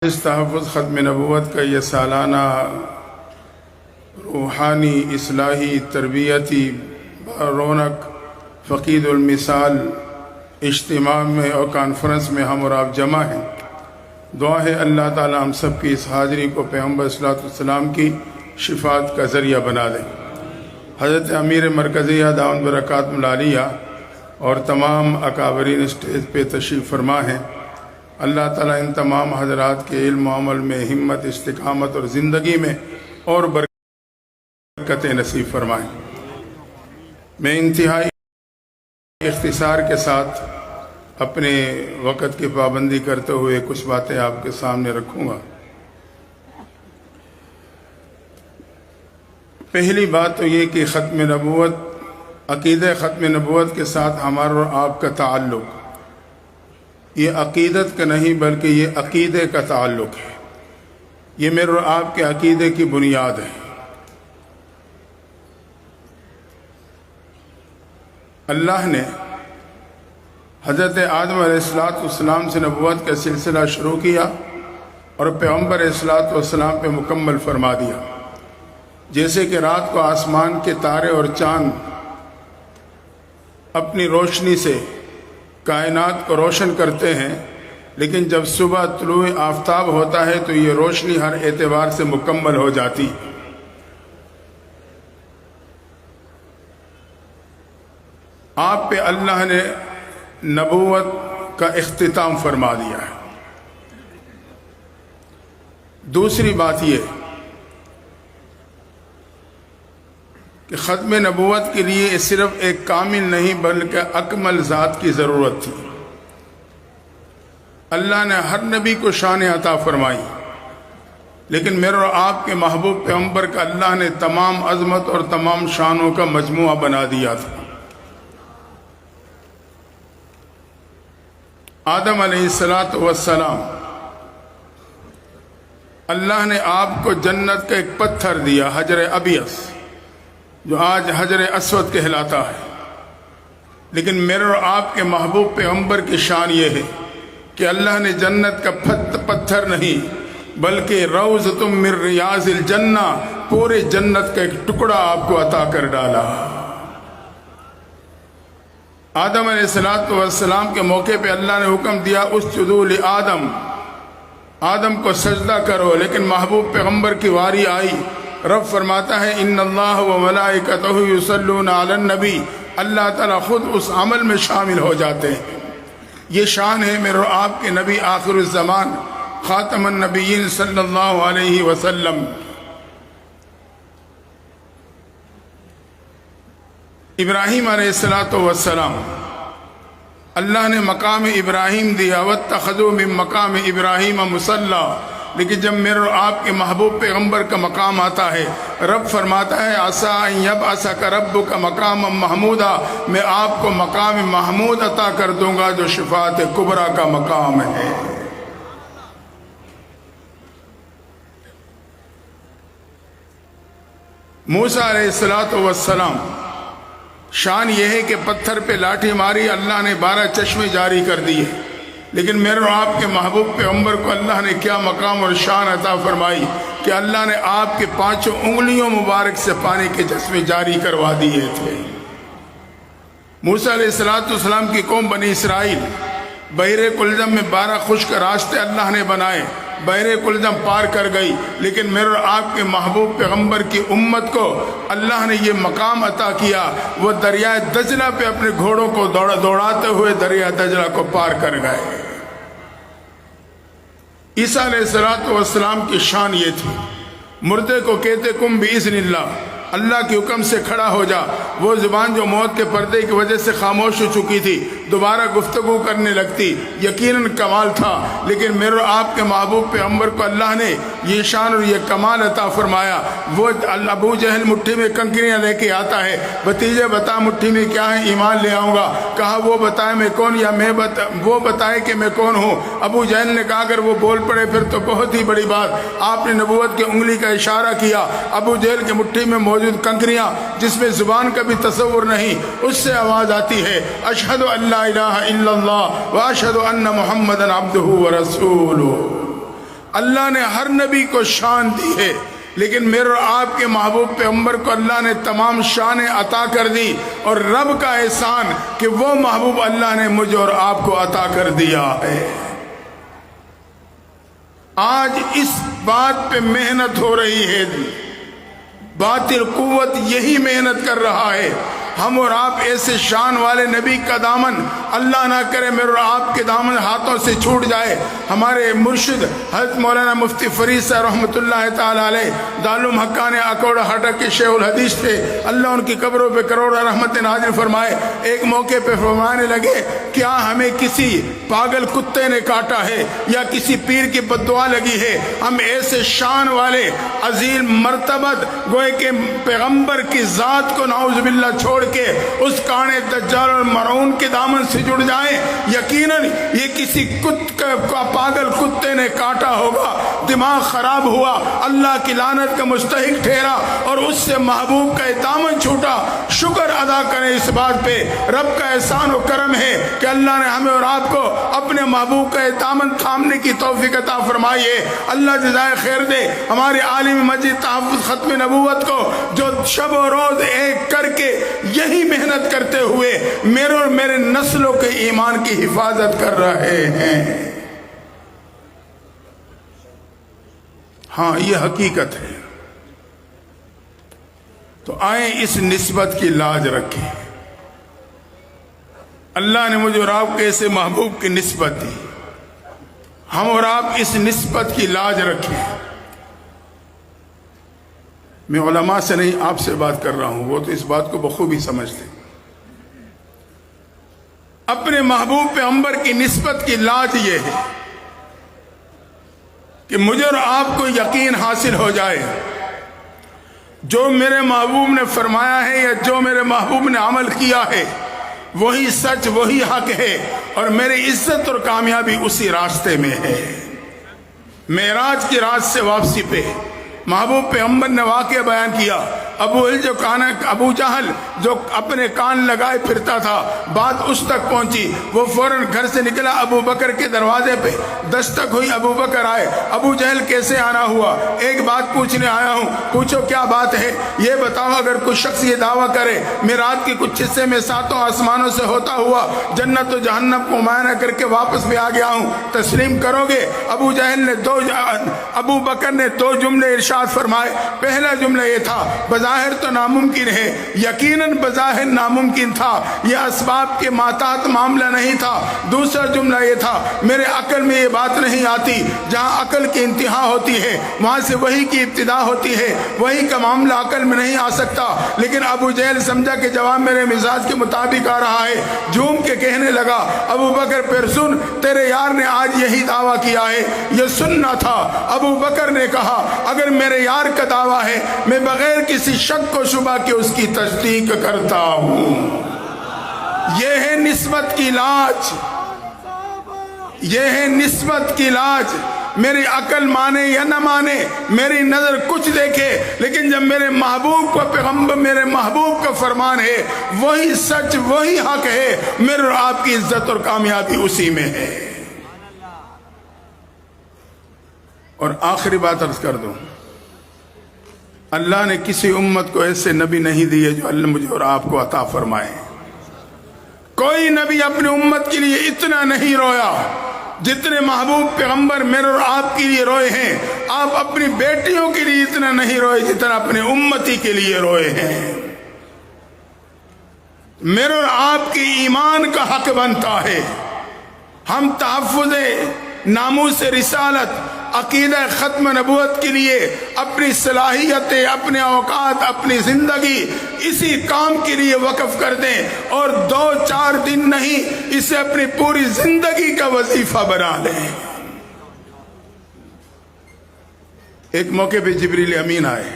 اس تحفظ ختم نبوت کا یہ سالانہ روحانی اصلاحی تربیتی رونق فقید المثال اجتماع میں اور کانفرنس میں ہم اور آپ جمع ہیں۔ دعا ہے اللہ تعالی ہم سب کی اس حاضری کو پیغمبر صلی اللہ علیہ وسلم کی شفاعت کا ذریعہ بنا دے۔ حضرت امیر مرکزیہ دامت برکاتہ العالیہ اور تمام اکابرین اسٹیج پہ تشریف فرما ہیں۔ اللہ تعالیٰ ان تمام حضرات کے علم و عمل میں ہمت، استقامت اور زندگی میں اور برکت نصیب فرمائیں۔ میں انتہائی اختصار کے ساتھ اپنے وقت کی پابندی کرتے ہوئے کچھ باتیں آپ کے سامنے رکھوں گا۔ پہلی بات تو یہ کہ ختم نبوت، عقیدہ ختم نبوت کے ساتھ ہمارا اور آپ کا تعلق یہ عقیدت کا نہیں بلکہ یہ عقیدے کا تعلق ہے۔ یہ میرے اور آپ کے عقیدے کی بنیاد ہے۔ اللہ نے حضرت آدم علیہ السلام سے نبوت کا سلسلہ شروع کیا اور پیغمبر علیہ السلام پہ مکمل فرما دیا۔ جیسے کہ رات کو آسمان کے تارے اور چاند اپنی روشنی سے کائنات کو روشن کرتے ہیں، لیکن جب صبح طلوع آفتاب ہوتا ہے تو یہ روشنی ہر اعتبار سے مکمل ہو جاتی۔ آپ پہ اللہ نے نبوت کا اختتام فرما دیا ہے۔ دوسری بات یہ کہ ختم نبوت کے لیے صرف ایک کامل نہیں بلکہ اکمل ذات کی ضرورت تھی۔ اللہ نے ہر نبی کو شان عطا فرمائی، لیکن میرے اور آپ کے محبوب پیغمبر کا اللہ نے تمام عظمت اور تمام شانوں کا مجموعہ بنا دیا تھا۔ آدم علیہ السلام، اللہ نے آپ کو جنت کا ایک پتھر دیا، حجر ابیض، جو آج حجر اسود کہلاتا ہے، لیکن میرے اور آپ کے محبوب پیغمبر کی شان یہ ہے کہ اللہ نے جنت کا پتھر نہیں بلکہ روضۃ من ریاض الجنہ، پورے جنت کا ایک ٹکڑا آپ کو عطا کر ڈالا۔ آدم علیہ السلام کے موقع پہ اللہ نے حکم دیا اسجدوا لآدم، آدم کو سجدہ کرو، لیکن محبوب پیغمبر کی واری آئی، رب فرماتا ہے ان اللہ و ملائکتہ یصلون علی النبی، اللہ تعالیٰ خود اس عمل میں شامل ہو جاتے ہیں۔ یہ شان ہے میرے اور آپ کے نبی آخر الزمان خاتم النبیین صلی اللہ علیہ وسلم۔ ابراہیم علیہ السلام، اللہ نے مقام ابراہیم دیا واتخذوا من مقام ابراہیم مصلی، لیکن جب میرے اور آپ کے محبوب پیغمبر کا مقام آتا ہے، رب فرماتا ہے عسیٰ ان یبعثک ربک مقاما محمودا، میں آپ کو مقام محمود عطا کر دوں گا جو شفاعت کبریٰ کا مقام ہے۔ موسیٰ علیہ السلام، شان یہ ہے کہ پتھر پہ لاٹھی ماری، اللہ نے 12 چشمے جاری کر دیے، لیکن میرے اور آپ کے محبوب پیغمبر کو اللہ نے کیا مقام اور شان عطا فرمائی کہ اللہ نے آپ کے 5 انگلیوں مبارک سے پانی کے چشمے جاری کروا دیے تھے۔ موسیٰ علیہ السلام کی قوم بنی اسرائیل بحر کلزم میں 12 خشک راستے اللہ نے بنائے، بحر کلزم پار کر گئی، لیکن میرے اور آپ کے محبوب پیغمبر کی امت کو اللہ نے یہ مقام عطا کیا، وہ دریائے دجلہ پہ اپنے گھوڑوں کو دوڑاتے ہوئے دریائے دجلہ کو پار کر گئے۔ عیسیٰ علیہ السلام کی شان یہ تھی، مردے کو کہتے کم بإذن اللہ کے حکم سے کھڑا ہو جا، وہ زبان جو موت کے پردے کی وجہ سے خاموش ہو چکی تھی دوبارہ گفتگو کرنے لگتی، یقیناً کمال تھا، لیکن میرے اور آپ کے محبوب پیغمبر کو اللہ نے یہ شان اور یہ کمال عطا فرمایا۔ وہ ابو جہل مٹھی میں کنکریاں لے کے آتا ہے، بھتیجے بتا مٹھی میں کیا ہے، ایمان لے آؤں گا، کہا وہ بتائے میں کون یا وہ بتائے کہ میں کون ہوں۔ ابو جہل نے کہا اگر وہ بول پڑے پھر تو بہت ہی بڑی بات، آپ نے نبوت کی انگلی کا اشارہ کیا، ابو جہل کی مٹھی میں موجود کنکریاں جس میں زبان کا بھی تصور نہیں، اس سے آواز آتی ہے اشہد ان لا الہ الا اللہ واشہد ان محمدا عبدہ ورسولہ۔ اللہ نے ہر نبی کو شان دی ہے، لیکن میرے اور آپ کے محبوب پیغمبر کو اللہ نے تمام شانیں عطا کر دی، اور رب کا احسان کہ وہ محبوب اللہ نے مجھے اور آپ کو عطا کر دیا ہے۔ آج اس بات پہ محنت ہو رہی ہے، باطل قوت یہی محنت کر رہا ہے، ہم اور آپ ایسے شان والے نبی کا دامن اللہ نہ کرے میرے اور آپ کے دامن ہاتھوں سے چھوٹ جائے۔ ہمارے مرشد حضرت مولانا مفتی فرید صاحب رحمۃ اللہ تعالی علیہ دارالعلوم حقانی اکوڑا ہٹک کے شیخ الحدیث تھے، اللہ ان کی قبروں پہ کروڑا رحمت نازل فرمائے۔ ایک موقع پہ فرمانے لگے، کیا ہمیں کسی پاگل کتے نے کاٹا ہے یا کسی پیر کی بد دعا لگی ہے؟ ہم ایسے شان والے عظیم مرتبت گوئے کہ پیغمبر کی ذات کو نعوذ باللہ چھوڑ کے اس کانے دجال اور مرعون کے دامن سے جڑ جائیں، یقیناً یہ کسی پاگل کتے نے کاٹا ہوگا، دماغ خراب ہوا، اللہ کی لعنت کا مستحق ٹھہرا اور اس سے محبوب کا دامن چھوٹا۔ شکر ادا کریں اس بات پہ، رب کا احسان و کرم ہے کہ اللہ نے ہمیں اور آپ کو اپنے محبوب کا دامن تھامنے کی توفیق عطا فرمائی ہے۔ اللہ جزائے خیر دے ہمارے عالم مسجد تحفظ ختم نبوت کو، جو شب و روز ایک کر کے یہی محنت کرتے ہوئے میرے اور میرے نسلوں کے ایمان کی حفاظت کر رہے ہیں۔ ہاں یہ حقیقت ہے، تو آئیں اس نسبت کی لاج رکھیں۔ اللہ نے مجھے اور آپ کے ایسے محبوب کی نسبت دی، ہم اور آپ اس نسبت کی لاج رکھیں۔ میں علماء سے نہیں آپ سے بات کر رہا ہوں، وہ تو اس بات کو بخوبی سمجھتے۔ اپنے محبوب پیغمبر کی نسبت کی لاج یہ ہے کہ مجھے اور آپ کو یقین حاصل ہو جائے، جو میرے محبوب نے فرمایا ہے یا جو میرے محبوب نے عمل کیا ہے وہی سچ، وہی حق ہے، اور میری عزت اور کامیابی اسی راستے میں ہے۔ معراج کی رات سے واپسی پہ محبوب پیغمبر نے واقعہ بیان کیا، ابو جہل جو اپنے کان لگائے پھرتا تھا، بات اس تک پہنچی، وہ فوراً گھر سے نکلا، ابو بکر کے دروازے پہ دستک ہوئی، ابو بکر آئے، ابو جہل کیسے آنا ہوا؟ ایک بات پوچھنے آیا ہوں۔ پوچھو کیا بات ہے؟ یہ بتاؤ، اگر کوئی شخص یہ دعویٰ کرے میں رات کے کچھ حصے میں ساتوں آسمانوں سے ہوتا ہوا جنت و جہنم کو معائنہ کر کے واپس بھی آ گیا ہوں، تسلیم کرو گے؟ ابو بکر نے دو جملے ارشاد فرمائے۔ پہلا جملہ یہ تھا، بظاہر تو ناممکن ہے، یقیناً بظاہر ناممکن تھا، یہ اسباب کے محتاط معاملہ نہیں تھا۔ دوسرا جملہ یہ تھا، میرے عقل میں یہ بات نہیں آتی، جہاں عقل کی انتہا ہوتی ہے وہاں سے وحی کی ابتدا ہوتی ہے، وحی کا معاملہ عقل میں نہیں آ سکتا۔ لیکن ابو جہل سمجھا کہ جواب میرے مزاج کے مطابق آ رہا ہے، جھوم کے کہنے لگا، ابو بکر پھر سن، تیرے یار نے آج یہی دعویٰ کیا ہے، یہ سننا تھا۔ ابو بکر نے کہا، اگر میرے یار کا دعویٰ ہے میں بغیر کسی شک و شبہ کے اس کی تصدیق کرتا ہوں۔ یہ ہے نسبت کی لاج، یہ ہے نسبت کی لاج۔ میری عقل مانے یا نہ مانے، میری نظر کچھ دیکھے، لیکن جب میرے محبوب کا پیغمبر، میرے محبوب کا فرمان ہے، وہی سچ، وہی حق ہے، میرے اور آپ کی عزت اور کامیابی اسی میں ہے۔ اور آخری بات عرض کر دوں، اللہ نے کسی امت کو ایسے نبی نہیں دیے جو اللہ مجھے اور آپ کو عطا فرمائے۔ کوئی نبی اپنی امت کے لیے اتنا نہیں رویا جتنے محبوب پیغمبر میرے اور آپ کے لیے روئے ہیں۔ آپ اپنی بیٹیوں کے لیے اتنا نہیں روئے جتنا اپنے امتی کے لیے روئے ہیں۔ میرے اور آپ کی ایمان کا حق بنتا ہے، ہم تحفظ ناموس رسالت، عقیدہ ختم نبوت کے لیے اپنی صلاحیتیں، اپنے اوقات، اپنی زندگی اسی کام کے لیے وقف کر دیں، اور 2-4 دن نہیں، اسے اپنی پوری زندگی کا وظیفہ بنا لیں۔ ایک موقع پہ جبریل امین آئے،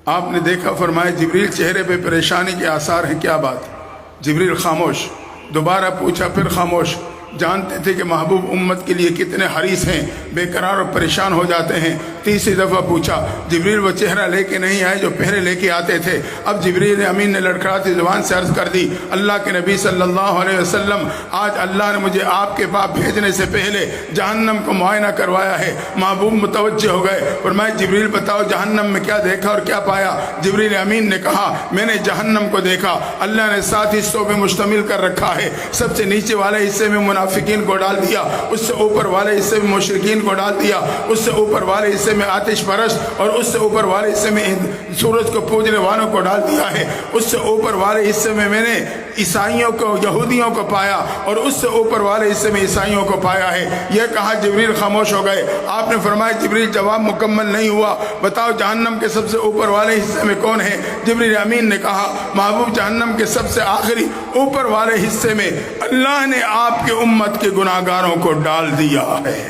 آپ نے دیکھا، فرمایا جبریل چہرے پہ پریشانی کے آثار ہیں، کیا بات؟ جبریل خاموش، دوبارہ پوچھا، پھر خاموش۔ جانتے تھے کہ محبوب امت کے لیے کتنے حریص ہیں، بے قرار اور پریشان ہو جاتے ہیں۔ تیسری دفعہ پوچھا جبریل وہ چہرہ لے کے نہیں آئے جو پہلے لے کے آتے تھے۔ اب جبریل امین نے لڑکھڑاتی زبان سے عرض کر دی اللہ کے نبی صلی اللہ علیہ وسلم آج اللہ نے مجھے آپ کے پاس بھیجنے سے پہلے جہنم کو معائنہ کروایا ہے۔ محبوب متوجہ ہو گئے، فرمایا جبریل بتاؤ جہنم میں کیا دیکھا اور کیا پایا؟ جبریل امین نے کہا میں نے جہنم کو دیکھا، اللہ نے 7 حصوں پہ مشتمل کر رکھا ہے۔ سب سے نیچے والے حصے میں منافقین کو ڈال دیا، اس سے اوپر والے حصے میں مشرکین کو ڈال دیا، اس سے اوپر والے حصے میں آتش پرست اور اس سے اوپر والے حصے میں سورج کو پوجنے والوں کو ڈال دیا ہے۔ اس سے اوپر والے حصے میں میں نے عیسائیوں کو یہودیوں کو پایا اور اس سے اوپر والے حصے میں عیسائیوں کو پایا ہے۔ یہ کہا جبریل خاموش ہو گئے۔ آپ نے فرمایا جبریل جواب مکمل نہیں ہوا، بتاؤ جہنم کے سب سے اوپر والے حصے میں کون ہے؟ جبریل امین نے کہا محبوب جہنم کے سب سے آخری اوپر والے حصے میں اللہ نے آپ کی امت کے گناہگاروں کو ڈال دیا ہے۔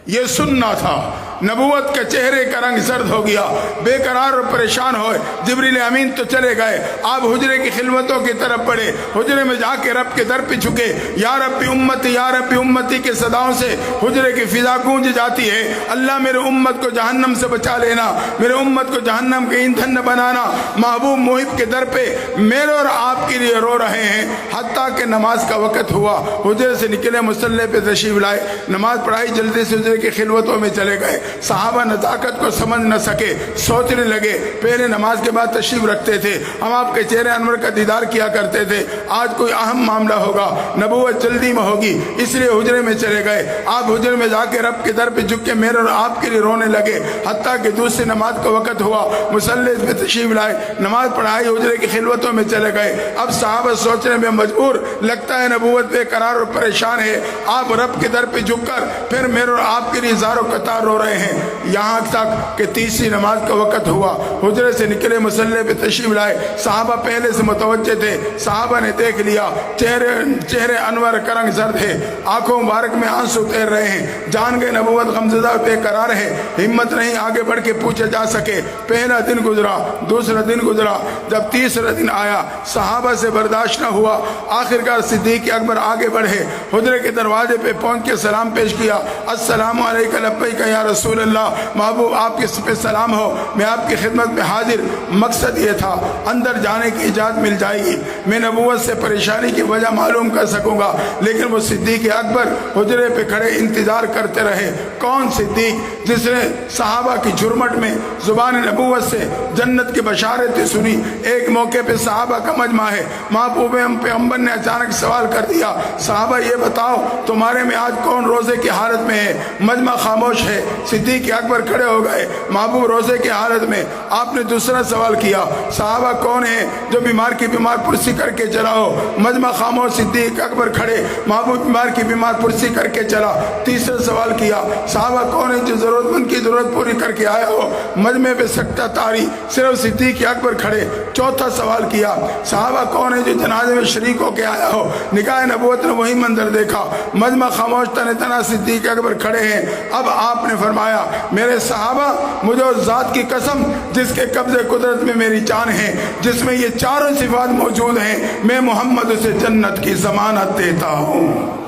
یہ سننا تھا۔ نبوت کے چہرے کا رنگ زرد ہو گیا، بے قرار اور پریشان ہوئے۔ جبریل امین تو چلے گئے، آپ حجرے کی خلوتوں کی طرف بڑھے، حجرے میں جا کے رب کے در پہ جھکے۔ یا ربی امتی یا ربی امتی کے صداؤں سے حجرے کی فضا گونج جاتی ہے۔ اللہ میرے امت کو جہنم سے بچا لینا، میرے امت کو جہنم کے ایندھن نہ بنانا۔ محبوب محب کے در پہ میرے اور آپ کے لیے رو رہے ہیں۔ حتیٰ کہ نماز کا وقت ہوا، حجرے سے نکلے، مصلی پہ تشریف لائے، نماز پڑھائی، جلدی سے حجرے کی خلوتوں میں چلے گئے۔ صحابہ نزاکت کو سمجھ نہ سکے، سوچنے لگے پہلے نماز کے بعد تشریف رکھتے تھے، ہم آپ کے چہرے انور کا دیدار کیا کرتے تھے، آج کوئی اہم معاملہ ہوگا، نبوت جلدی میں ہوگی، اس لیے حجرے میں چلے گئے۔ آپ حجرے میں جا کے رب کے در پہ جھک کے میرے اور آپ کے لیے رونے لگے۔ حتیٰ کہ دوسری نماز کا وقت ہوا، مصلی پہ تشریف لائے، نماز پڑھائی، حجرے کی خلوتوں میں چلے گئے۔ اب صحابہ سوچنے میں مجبور، لگتا ہے نبوت بے قرار اور پریشان ہے۔ آپ رب کے در پہ جھک کر پھر میرے اور آپ کے لیے زارو قطار رو رہے ہیں، یہاں تک کہ تیسری نماز کا وقت ہوا، حجرے سے نکلے، مصلی پہ تشریف لائے۔ صحابہ پہلے سے متوجہ تھے، صحابہ نے دیکھ لیا چہرے انور کا رنگ زرد ہے، آنکھوں مبارک میں آنسو تیر رہے ہیں، جان گئے نبوت غمزدہ بے قرار ہے، ہمت نہیں آگے بڑھ کے پوچھا جا سکے۔ پہلا دن گزرا، دوسرا دن گزرا، جب تیسرا دن آیا صحابہ سے برداشت نہ ہوا، آخرکار صدیق اکبر آگے بڑھے، حجرے کے دروازے پہ پہنچ کے سلام پیش کیا، السلام علیکم لبیک یا رسول اللہ، محبوب آپ کے پہ سلام ہو، میں آپ کی خدمت میں حاضر۔ مقصد یہ تھا اندر جانے کی اجازت مل جائے گی، میں نبوت سے پریشانی کی وجہ معلوم کر سکوں گا، لیکن وہ صدیق اکبر حجرے پہ کھڑے انتظار کرتے رہے۔ کون صدیق؟ جس نے صحابہ کی جھرمٹ میں زبان نبوت سے جنت کی بشارتیں سنی۔ ایک موقع پہ صحابہ کا مجمع ہے، محبوب پیغمبر نے اچانک سوال کر دیا، صحابہ یہ بتاؤ تمہارے میں آج کون روزے کی حالت میں ہے؟ مجمع خاموش ہے۔ صدیق اکبر کھڑے ہو گئے، محبوب روزے کی حالت میں۔ آپ نے دوسرا سوال کیا، صحابہ کون ہے جو بیمار کی بیمار پرسی کر کے چلا ہو؟ مجمع خاموش، صدیق اکبر کھڑے، محبوب بیمار کی بیمار پرسی کر کے چلا۔ تیسرا سوال کیا، صحابہ کون ہے جو ضرورت مند کی ضرورت پوری کر کے آیا ہو؟ مجمع پہ سکتہ تاری، صرف صدیق اکبر کھڑے۔ چوتھا سوال کیا، صحابہ کون ہے جو جنازے میں شریک ہو کے آیا ہو؟ نکاح نبوت نے وہی منظر دیکھا، مجمع خاموش، تن تنہا صدیق اکبر کھڑے ہیں۔ اب آپ نے فرمایا میرے صحابہ، مجھے اس ذات کی قسم جس کے قبضے قدرت میں میری جان ہے، جس میں یہ چاروں صفات موجود ہیں، میں محمد اسے جنت کی ضمانت دیتا ہوں۔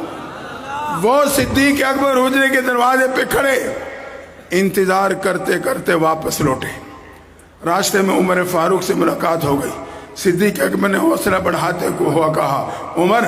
وہ صدیق اکبر حجرے کے دروازے پہ کھڑے انتظار کرتے کرتے واپس لوٹے۔ راستے میں عمر فاروق سے ملاقات ہو گئی۔ صدیق اکبر نے حوصلہ بڑھاتے ہوا کہا، عمر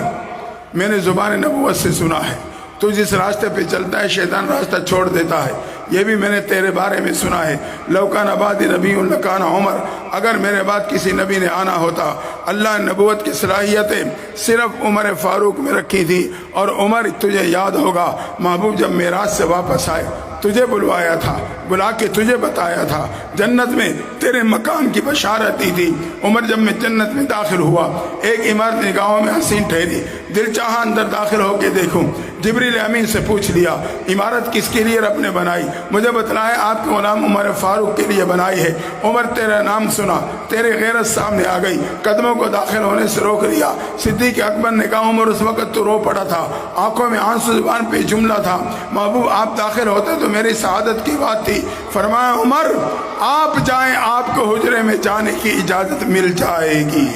میں نے زبان نبوت سے سنا ہے تو جس راستے پہ چلتا ہے شیطان راستہ چھوڑ دیتا ہے، یہ بھی میں نے تیرے بارے میں سنا ہے۔ لو کان بعدی نبی لکان عمر، اگر میرے بعد کسی نبی نے آنا ہوتا، اللہ نے نبوت کی صلاحیتیں صرف عمر فاروق میں رکھی تھی۔ اور عمر تجھے یاد ہوگا محبوب جب معراج سے واپس آئے تجھے بلوایا تھا، بلا کے تجھے بتایا تھا، جنت میں تیرے مکان کی بشارت دی تھی۔ عمر جب میں جنت میں داخل ہوا، ایک عمارت نگاہوں میں حسین ٹھہری، دل چاہا اندر داخل ہو کے دیکھوں۔ جبریل امین سے پوچھ لیا عمارت کس کے لیے رب نے بنائی؟ مجھے بتلایا آپ کے غلام عمر فاروق کے لیے بنائی ہے۔ عمر تیرا نام سنا، تیرے غیرت سامنے آ گئی، قدموں کو داخل ہونے سے روک لیا۔ صدیق اکبر نے کہا عمر اس وقت تو رو پڑا تھا، آنکھوں میں آنسو، زبان پہ جملہ تھا، محبوب آپ داخل ہوتے تو میری سعادت کی بات تھی۔ فرمایا عمر آپ جائیں، آپ کو حجرے میں جانے کی اجازت مل جائے گی۔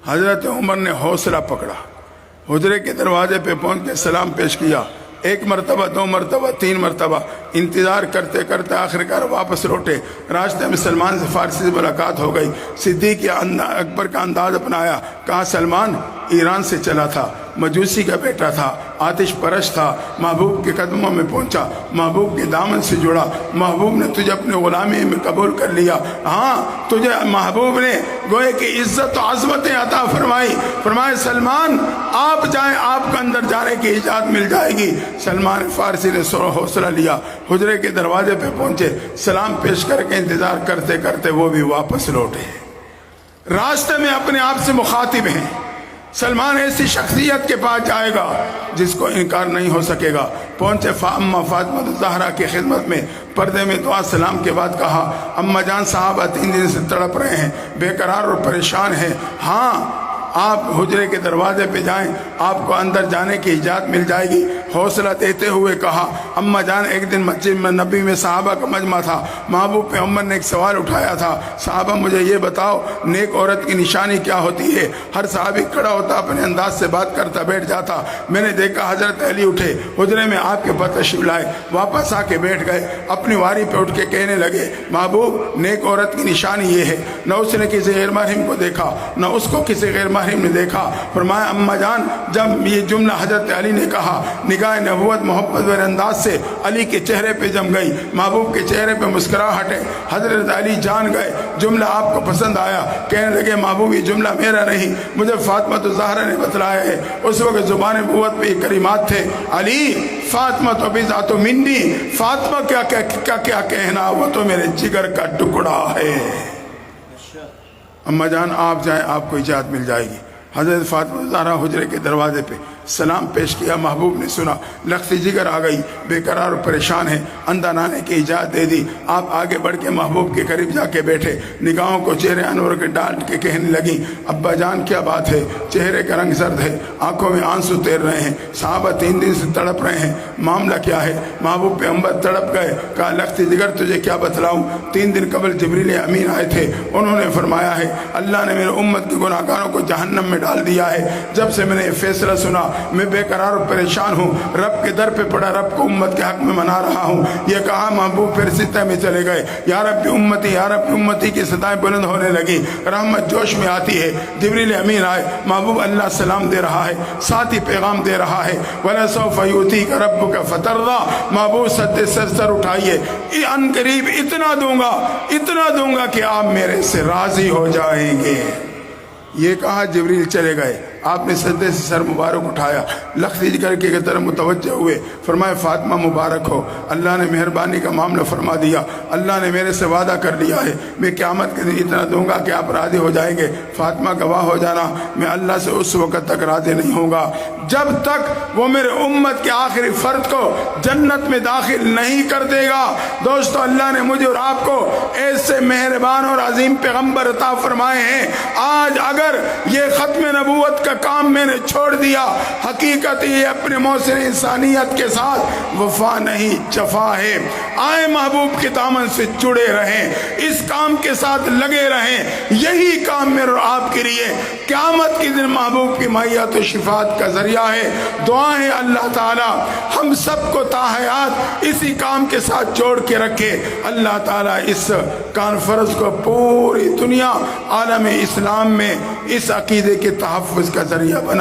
حضرت عمر نے حوصلہ پکڑا، حجرے کے دروازے پہ پہنچ کے سلام پیش کیا، ایک مرتبہ، دو مرتبہ، تین مرتبہ، انتظار کرتے کرتے آخرکار واپس لوٹے. راستے میں سلمان سے فارسی سے ملاقات ہو گئی. صدیق اکبر کا انداز اپنایا. کہا سلمان ایران سے چلا تھا, مجوسی کا بیٹا تھا, آتش پرست تھا, محبوب کے قدموں میں پہنچا, محبوب کے دامن سے جڑا, محبوب نے تجھے اپنے غلامی میں قبول کر لیا. ہاں تجھے محبوب نے گوئے کہ عزت و عظمتیں عطا فرمائی. فرمائے سلمان آپ جائیں, آپ کے اندر جانے کی اجازت مل جائے گی. سلمان فارسی نے حوصلہ لیا, حجرے کے دروازے پہ پہنچے, سلام پیش کر کے انتظار کرتے کرتے وہ بھی واپس لوٹے. راستے میں اپنے آپ سے مخاطب ہیں. سلمان ایسی شخصیت کے پاس جائے گا جس کو انکار نہیں ہو سکے گا. پہنچے اماں فاطمہ الزہرا کی خدمت میں, پردے میں دعا سلام کے بعد کہا اماں جان صاحبہ 3 دن سے تڑپ رہے ہیں, بے قرار اور پریشان ہیں. ہاں آپ حجرے کے دروازے پہ جائیں, آپ کو اندر جانے کی اجازت مل جائے گی. حوصلہ دیتے ہوئے کہا اماں جان ایک دن مسجد میں نبی میں صحابہ کا مجمع تھا. محبوب پیغمبر نے ایک سوال اٹھایا تھا, صحابہ مجھے یہ بتاؤ نیک عورت کی نشانی کیا ہوتی ہے؟ ہر صحابی کھڑا ہوتا, اپنے انداز سے بات کرتا, بیٹھ جاتا. میں نے دیکھا حضرت علی اٹھے, حجرے میں آپ کے پاس تشریف لائے, واپس آ کے بیٹھ گئے, اپنی واری پہ اٹھ کے کہنے لگے محبوب نیک عورت کی نشانی یہ ہے, نہ اس نے کسی غیر محرم کو دیکھا, نہ اس کو کسی غیر محرم نے دیکھا. فرمایا اماں جان جب یہ جملہ حضرت علی نے کہا, نگاہ نبوت محبت بھرے انداز سے علی کے چہرے پہ جم گئی. محبوب کے چہرے پہ مسکراہٹ ہے. حضرت علی جان گئے جملہ آپ کو پسند آیا. کہنے لگے محبوب یہ جملہ میرا نہیں, مجھے فاطمہ الزہرا نے بتلایا ہے. اس وقت زبان نبوت پہ یہ کلمات تھے, علی فاطمہ تو بذات منی, فاطمہ کیا کہنا, وہ تو میرے جگر کا ٹکڑا ہے. اماں جان آپ جائیں, آپ کو اجازت مل جائے گی. حضرت فاطمہ الزہرا حجرے کے دروازے پہ سلام پیش کیا. محبوب نے سنا, لختی جگر آ گئی, بے قرار اور پریشان ہے, اندر آنے کی اجازت دے دی. آپ آگے بڑھ کے محبوب کے قریب جا کے بیٹھے, نگاہوں کو چہرے انور کے ڈانٹ کے کہنے لگی ابا جان کیا بات ہے؟ چہرے کا رنگ زرد ہے, آنکھوں میں آنسو تیر رہے ہیں, صحابہ 3 دن سے تڑپ رہے ہیں, معاملہ کیا ہے؟ محبوب پیغمبر تڑپ گئے. کہا لختی جگر تجھے کیا بتلاؤں؟ 3 دن قبل جبریل امین آئے تھے, انہوں نے فرمایا ہے اللہ نے میرے امت کے گناہ گاروں کو جہنم میں ڈال دیا ہے. جب سے میں نے یہ فیصلہ سنا میں بے قرار اور پریشان ہوں, رب کے در پہ پڑا, رب کو امت کے حق میں منا رہا ہوں. یہ کہا محبوب پھر سطح میں چلے گئے. یا رب امتی, یا رب امتی کی صدائیں بلند ہونے لگی, رحمت جوش میں آتی ہے. جبریل امین آئے, محبوب اللہ سلام دے رہا ہے, ساتھ ہی پیغام دے رہا ہے وَلَسَوْفَ يُؤْتِيكَ رَبُّكَ فَتَرْضَىٰ. محبوب سر اٹھائیے, ان قریب اتنا دوں گا کہ آپ میرے سے راضی ہو جائیں گے. یہ کہا جبریل چلے گئے. آپ نے سجدے سے سر مبارک اٹھایا, لختی جگر کے طرف متوجہ ہوئے. فرمایا فاطمہ مبارک ہو, اللہ نے مہربانی کا معاملہ فرما دیا. اللہ نے میرے سے وعدہ کر لیا ہے میں قیامت کے دن اتنا دوں گا کہ آپ راضی ہو جائیں گے. فاطمہ گواہ ہو جانا, میں اللہ سے اس وقت تک راضی نہیں ہوں گا جب تک وہ میرے امت کے آخری فرد کو جنت میں داخل نہیں کر دے گا. دوستو اللہ نے مجھے اور آپ کو ایسے مہربان اور عظیم پیغمبر عطا فرمائے ہیں. آج اگر یہ ختم نبوت کا کام میں نے چھوڑ دیا, حقیقت یہ اپنے موثر انسانیت کے ساتھ وفا نہیں جفا ہے. آئے محبوب کے دامن سے جڑے رہیں, اس کام کے ساتھ لگے رہیں. یہی کام میرے اور آپ کے لیے قیامت کے دن محبوب کی معیت و شفاعت کا ذریعہ ہے. دعائیں اللہ تعالی ہم سب کو تاحیات اسی کام کے ساتھ جوڑ کے رکھے. اللہ تعالی اس کانفرنس کو پوری دنیا عالم اسلام میں اس عقیدے کے تحفظ کا ذریعہ بنا.